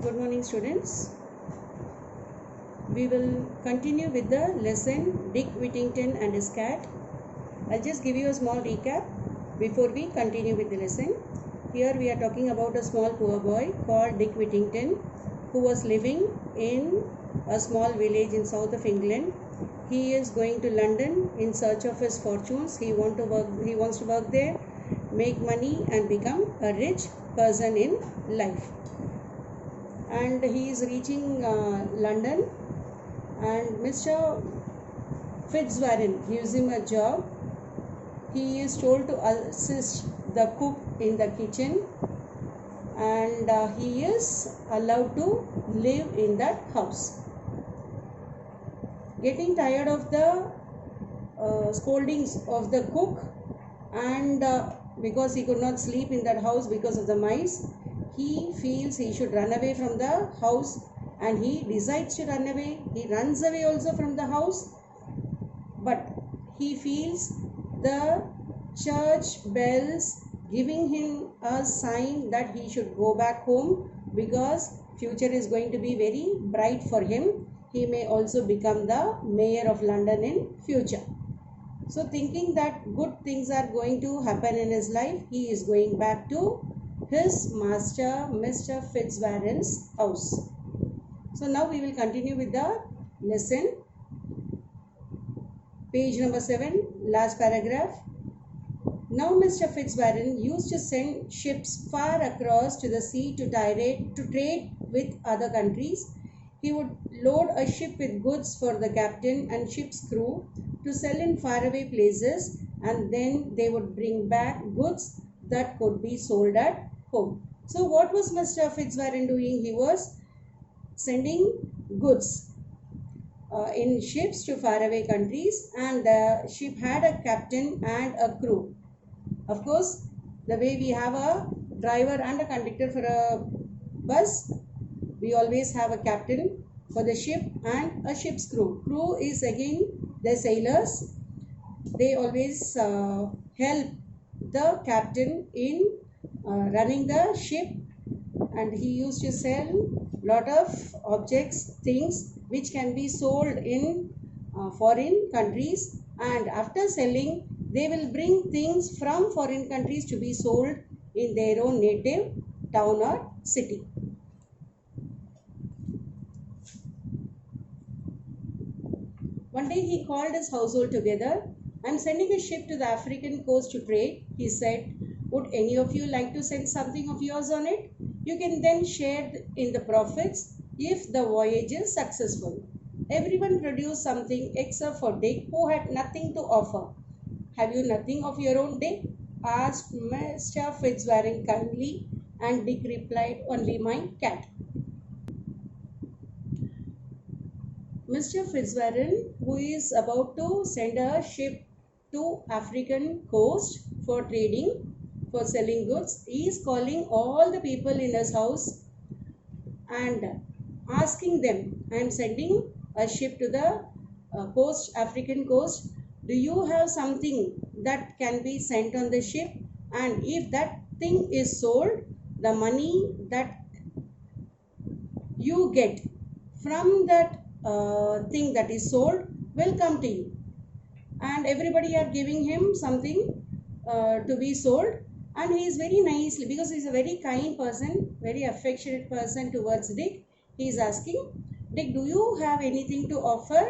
Good morning, students. We will continue with the lesson Dick Whittington and his cat. I'll just give you a small recap before we continue with the lesson. Here we are talking about a small poor boy called Dick Whittington who was living in a small village in south of England. He is going to London in search of his fortunes. He wants to work there, make money and become a rich person in life. And he is reaching London, and Mr. Fitzwarren gives him a job. He is told to assist the cook in the kitchen, and he is allowed to live in that house. Getting tired of the scoldings of the cook, and because he could not sleep in that house because of the mice, he feels he should run away from the house, and he decides to run away. He runs away also from the house, but he feels the church bells giving him a sign that he should go back home because future is going to be very bright for him. He may also become the mayor of London in future. So thinking that good things are going to happen in his life, he is going back to his master Mr. Fitzwarren's house. So now we will continue with the lesson. Page number 7, last paragraph. Now Mr. Fitzwarren used to send ships far across to the sea to trade with other countries. He would load a ship with goods for the captain and ship's crew to sell in faraway places, and then they would bring back goods that could be sold at home. So what was Mr. Fitzwarren doing? He was sending goods in ships to faraway countries, and the ship had a captain and a crew. Of course, the way we have a driver and a conductor for a bus, we always have a captain for the ship and a ship's crew. Crew is again the sailors. They always help the captain in running the ship, and he used to sell lot of objects, things which can be sold in foreign countries, and after selling they will bring things from foreign countries to be sold in their own native town or city. One day he called his household together. "I'm sending a ship to the African coast to trade," he said. "Would any of you like to send something of yours on it? You can then share in the profits if the voyage is successful." Everyone produced something except for Dick, who had nothing to offer. "Have you nothing of your own, Dick?" asked Mr. Fitzwarren kindly, and Dick replied, "Only my cat." Mr. Fitzwarren, who is about to send a ship to African coast for trading, for selling goods, he is calling all the people in his house and asking them, "I am sending a ship to the African coast. Do you have something that can be sent on the ship? And if that thing is sold, the money that you get from that thing that is sold will come to you." And everybody are giving him something to be sold, and he is very nicely, because he is a very kind person, very affectionate person towards Dick, he is asking, "Dick, do you have anything to offer?"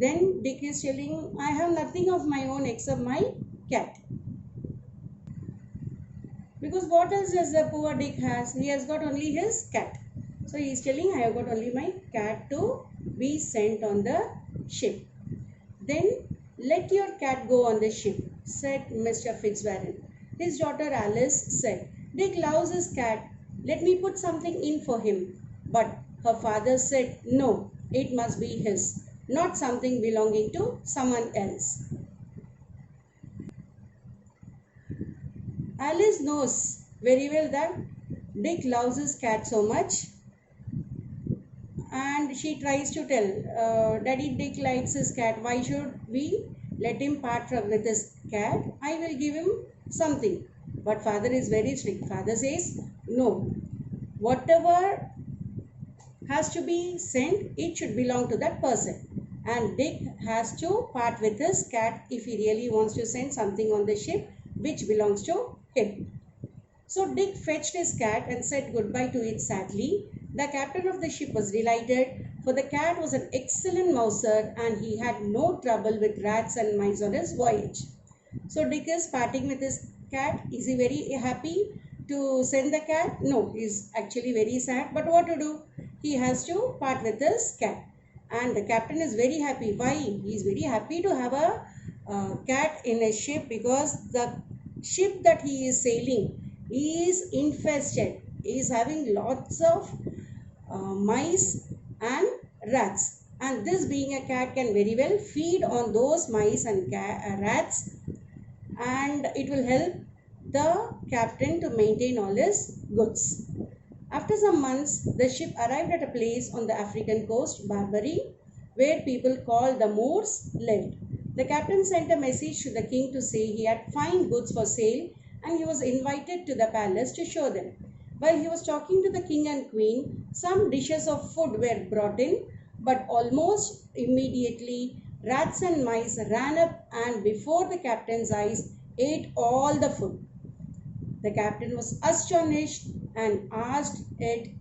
Then Dick is telling, "I have nothing of my own except my cat." Because what else does the poor Dick has? He has got only his cat. So he is telling, "I have got only my cat to be sent on the ship." "Then let your cat go on the ship," said Mr. Fitzwarren. His daughter Alice said, "Dick loves his cat. Let me put something in for him." But her father said, "No, it must be his, not something belonging to someone else." Alice knows very well that Dick loves his cat so much, and she tries to tell, "Daddy, Dick likes his cat. Why should we let him part with his cat? I will give him something." But father is very strict. Father says, "No, whatever has to be sent, it should belong to that person. And Dick has to part with his cat if he really wants to send something on the ship which belongs to him. So Dick fetched his cat and said goodbye to it sadly. The captain of the ship was delighted, for the cat was an excellent mouser and he had no trouble with rats and mice on his voyage. So Dick is parting with his cat. Is he very happy to send the cat? No, he's actually very sad. But what to do? He has to part with his cat. And the captain is very happy. Why? He is very happy to have a cat in a ship because the ship that he is sailing is infested. He is having lots of mice and rats. And this being a cat can very well feed on those mice and rats, and it will help the captain to maintain all his goods. After some months, the ship arrived at a place on the African coast, Barbary, where people called the Moors lived. The captain sent a message to the king to say he had fine goods for sale and he was invited to the palace to show them. While he was talking to the king and queen, some dishes of food were brought in, but almost immediately rats and mice ran up and before the captain's eyes ate all the food. The captain was astonished and asked it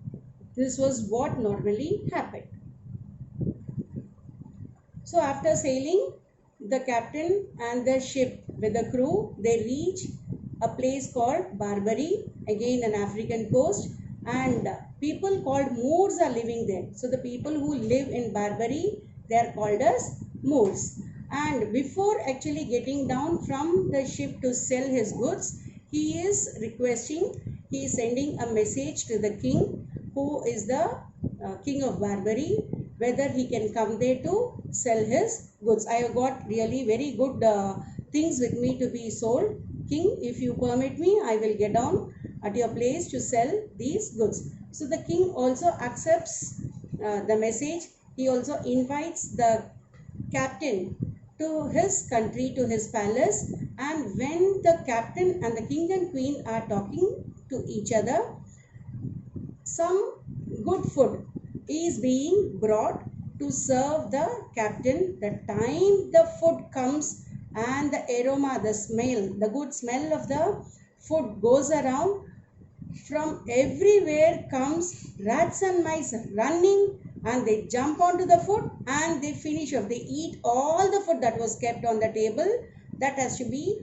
this was what normally happened. So after sailing, the captain and the ship with the crew, they reach a place called Barbary, again an African coast, and people called Moors are living there. So the people who live in Barbary, they are called as Moors. And before actually getting down from the ship to sell his goods, he is sending a message to the king, who is the king of Barbary, whether he can come there to sell his goods. I have got really very good things with me to be sold. King, if you permit me, I will get down at your place to sell these goods. So the king also accepts the message. He also invites the captain to his country, to his palace, and when the captain and the king and queen are talking to each other, some good food is being brought to serve the captain. The time the food comes and the aroma, the smell, the good smell of the food goes around, from everywhere comes rats and mice running, and they jump onto the food and they finish off. They eat all the food that was kept on the table that has to be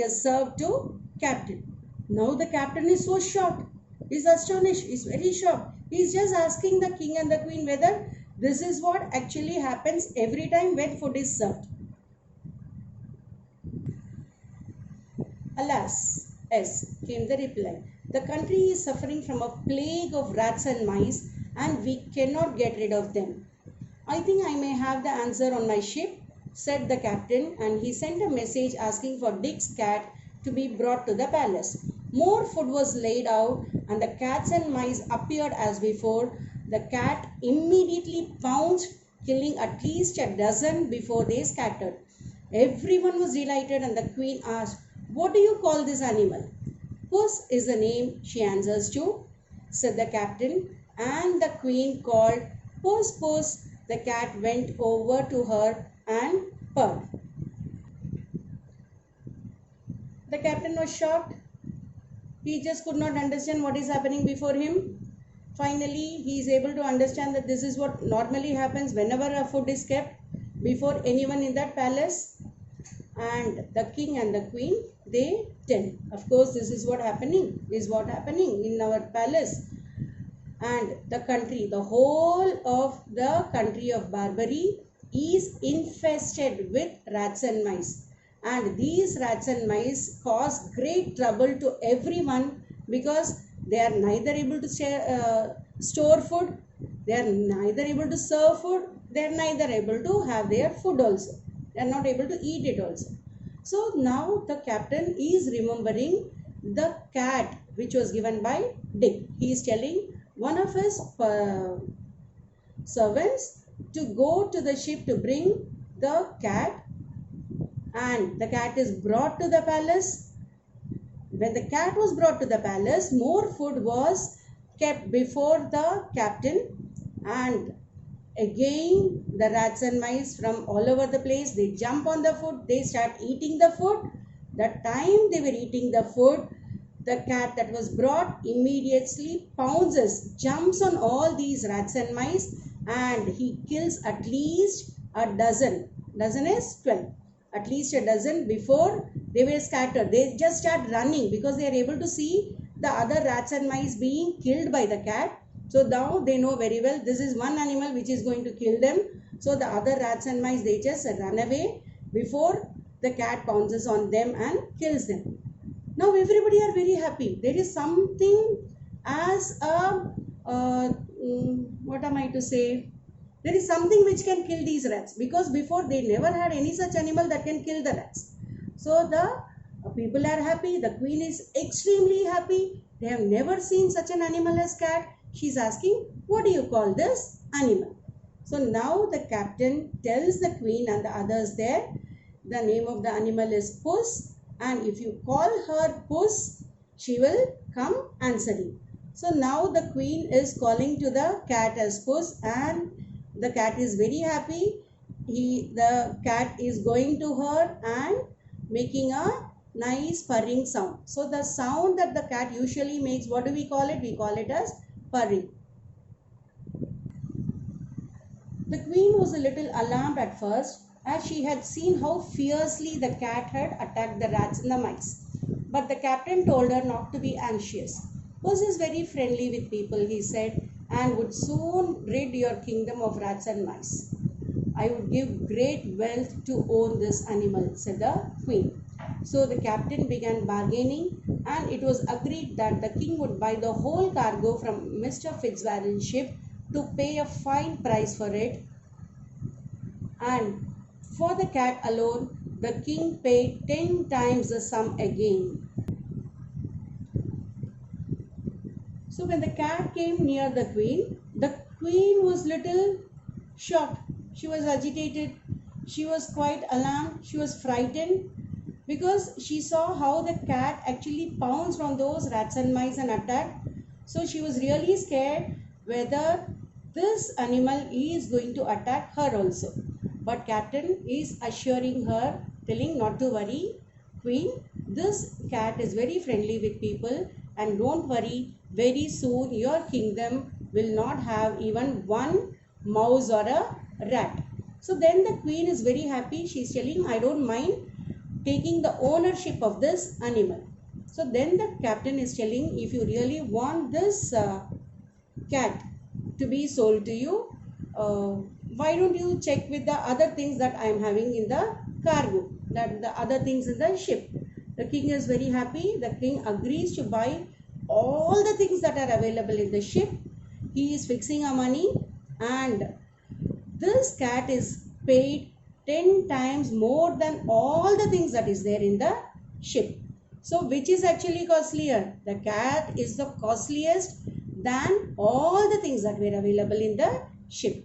served to captain. Now the captain is so shocked. He's astonished. He's very shocked. He's just asking the king and the queen whether this is what actually happens every time when food is served. Alas, yes, came the reply. The country is suffering from a plague of rats and mice and we cannot get rid of them. I think I may have the answer on my ship, said the captain, and he sent a message asking for Dick's cat to be brought to the palace. More food was laid out and the cats and mice appeared as before. The cat immediately pounced, killing at least a dozen before they scattered. Everyone was delighted and the queen asked, "What do you call this animal?" "Puss is the name she answers to," said the captain, and the queen called, "Puss, Puss." The cat went over to her and purred. The captain was shocked. He just could not understand what is happening before him. Finally, he is able to understand that this is what normally happens whenever a food is kept before anyone in that palace. And the king and the queen, they tell, of course, this is what happening in our palace. And the country, the whole of the country of Barbary is infested with rats and mice. And these rats and mice cause great trouble to everyone because they are neither able to store food, they are neither able to serve food, they are neither able to have their food also. They are not able to eat it also. So now the captain is remembering the cat which was given by Dick. He is telling one of his servants to go to the ship to bring the cat, and the cat is brought to the palace. When the cat was brought to the palace, more food was kept before the captain, and again the rats and mice from all over the place, they jump on the food, they start eating the food. The time they were eating the food, the cat that was brought immediately pounces, jumps on all these rats and mice, and he kills at least a dozen. Dozen is 12. At least a dozen before they were scattered. They just start running because they are able to see the other rats and mice being killed by the cat. So now they know very well this is one animal which is going to kill them. So the other rats and mice, they just run away before the cat pounces on them and kills them. Now everybody are very happy. There is something as a what am I to say? There is something which can kill these rats, because before they never had any such animal that can kill the rats. So the people are happy. The queen is extremely happy. They have never seen such an animal as cat. She's asking, what do you call this animal? So now the captain tells the queen and the others there, the name of the animal is Puss, and if you call her Puss, she will come answering. So now the queen is calling to the cat as Puss, and the cat is very happy. The cat is going to her and making a nice purring sound. So the sound that the cat usually makes, what do we call it? We call it as purring. The queen was a little alarmed at first, as she had seen how fiercely the cat had attacked the rats and the mice. But the captain told her not to be anxious. Puss is very friendly with people, he said, and would soon rid your kingdom of rats and mice. I would give great wealth to own this animal, said the queen. So the captain began bargaining, and it was agreed that the king would buy the whole cargo from Mr. Fitzwarren's ship to pay a fine price for it, and for the cat alone the king paid 10 times the sum again. So when the cat came near the queen was little shocked. She was agitated. She was quite alarmed. She was frightened because she saw how the cat actually pounced on those rats and mice and attacked. So she was really scared whether this animal is going to attack her also. But captain is assuring her, telling not to worry, queen, this cat is very friendly with people, and don't worry, very soon your kingdom will not have even one mouse or a rat. So then the queen is very happy. She is telling, I don't mind taking the ownership of this animal. So then the captain is telling, if you really want this cat to be sold to you, why don't you check with the other things that I am having in the cargo, that the other things in the ship. The king is very happy. The king agrees to buy all the things that are available in the ship. He is fixing our money, and this cat is paid 10 times more than all the things that is there in the ship. So which is actually costlier? The cat is the costliest than all the things that were available in the ship.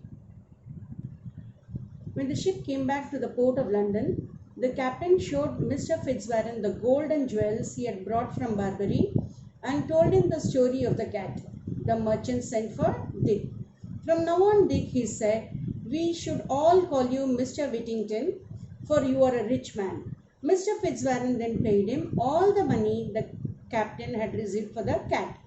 When the ship came back to the port of London, the captain showed Mr. Fitzwarren the gold and jewels he had brought from Barbary and told him the story of the cat. The merchant sent for Dick. From now on, Dick, he said, we should all call you Mr. Whittington, for you are a rich man. Mr. Fitzwarren then paid him all the money the captain had received for the cat.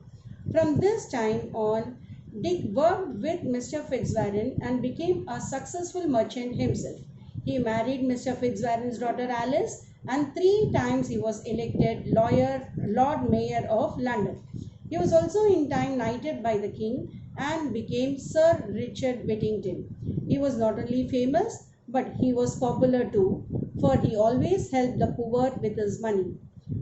From this time on, Dick worked with Mr. Fitzwarren and became a successful merchant himself. He married Mr. Fitzwarren's daughter Alice, and 3 times he was elected Lord Mayor of London. He was also in time knighted by the king and became Sir Richard Whittington. He was not only famous, but he was popular too, for he always helped the poor with his money.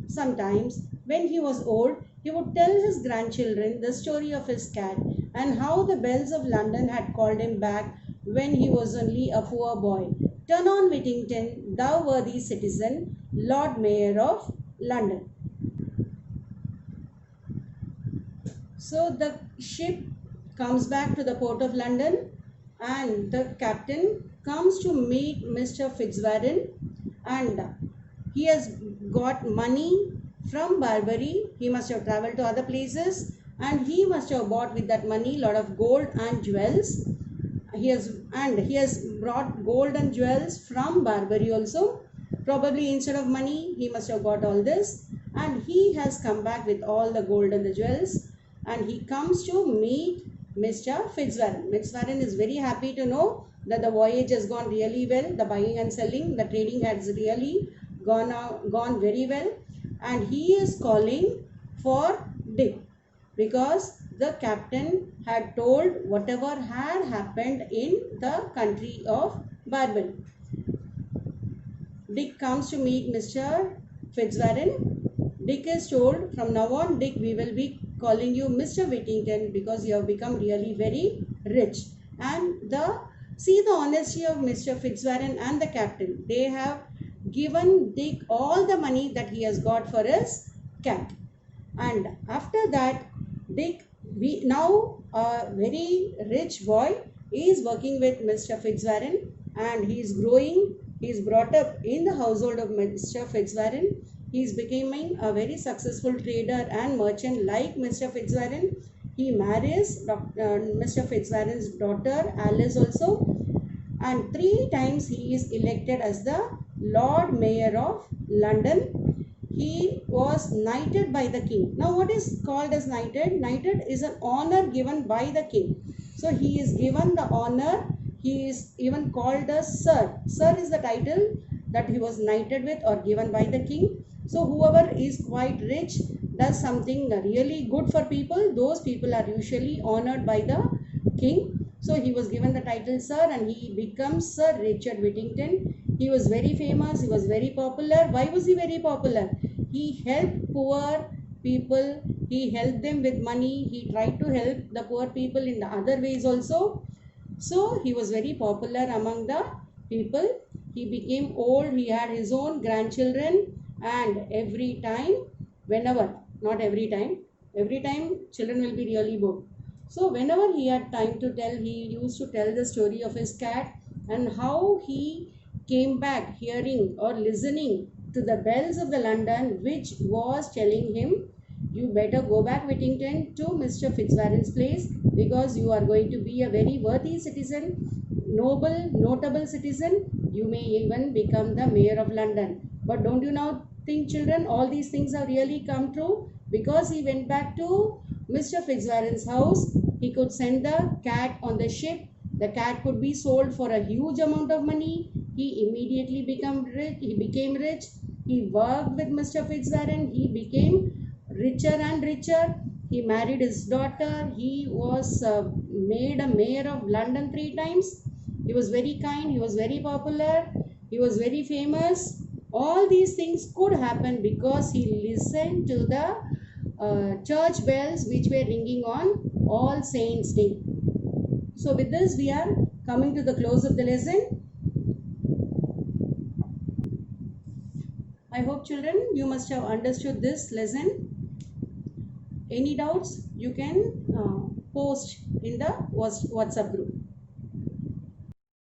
Sometimes, when he was old, he would tell his grandchildren the story of his cat and how the bells of London had called him back when he was only a poor boy. Turn on, Whittington, thou worthy citizen, Lord Mayor of London. So the ship comes back to the port of London, and the captain comes to meet Mr. Fitzwarren, and he has got money from Barbary. He must have traveled to other places, and he must have bought with that money lot of gold and jewels. He has brought gold and jewels from Barbary also. Probably instead of money he must have got all this, and he has come back with all the gold and the jewels, and he comes to meet Mr. Fitzwarren. Fitzwarren is very happy to know that the voyage has gone really well, the buying and selling, the trading has really gone very well, and he is calling for Dick because the captain had told whatever had happened in the country of Barbary. Dick comes to meet Mr. Fitzwarren. Dick is told, from now on Dick, we will be calling you Mr. Whittington because you have become really very rich. And see the honesty of Mr. Fitzwarren and the captain. They have given Dick all the money that he has got for his cat. And after that, Dick, now a very rich boy, is working with Mr. Fitzwarren, and he is growing. He is brought up in the household of Mr. Fitzwarren. He is becoming a very successful trader and merchant like Mr. Fitzwarren. He marries Mr. Fitzwarren's daughter Alice also, and 3 times he is elected as the Lord Mayor of London. He was knighted by the king. Now what is called as knighted? Knighted is an honor given by the king. So he is given the honor. He is even called as Sir. Sir is the title that he was knighted with or given by the king. So whoever is quite rich, does something really good for people, those people are usually honored by the king. So he was given the title Sir, and he becomes Sir Richard Whittington. He was very famous. He was very popular. Why was he very popular? He helped poor people. He helped them with money. He tried to help the poor people in the other ways also. So he was very popular among the people. He became old. He had his own grandchildren, and every time, not every time children will be really bored. So whenever he had time to tell, he used to tell the story of his cat and how he came back hearing or listening to the bells of the London, which was telling him, you better go back, Whittington, to Mr. Fitzwarren's place, because you are going to be a very worthy citizen, noble, notable citizen. You may even become the Mayor of London. But don't you now think, children, all these things have really come true because he went back to Mr. Fitzwarren's house. He could send the cat on the ship. The cat could be sold for a huge amount of money. He immediately became rich. He worked with Mr. Fitzwarren. He became richer and richer. He married his daughter. He was made a mayor of London 3 times. He was very kind. He was very popular. He was very famous. All these things could happen because he listened to the church bells which were ringing on All Saints' Day. So with this, we are coming to the close of the lesson. I hope, children, you must have understood this lesson. Any doubts, you can post in the WhatsApp group.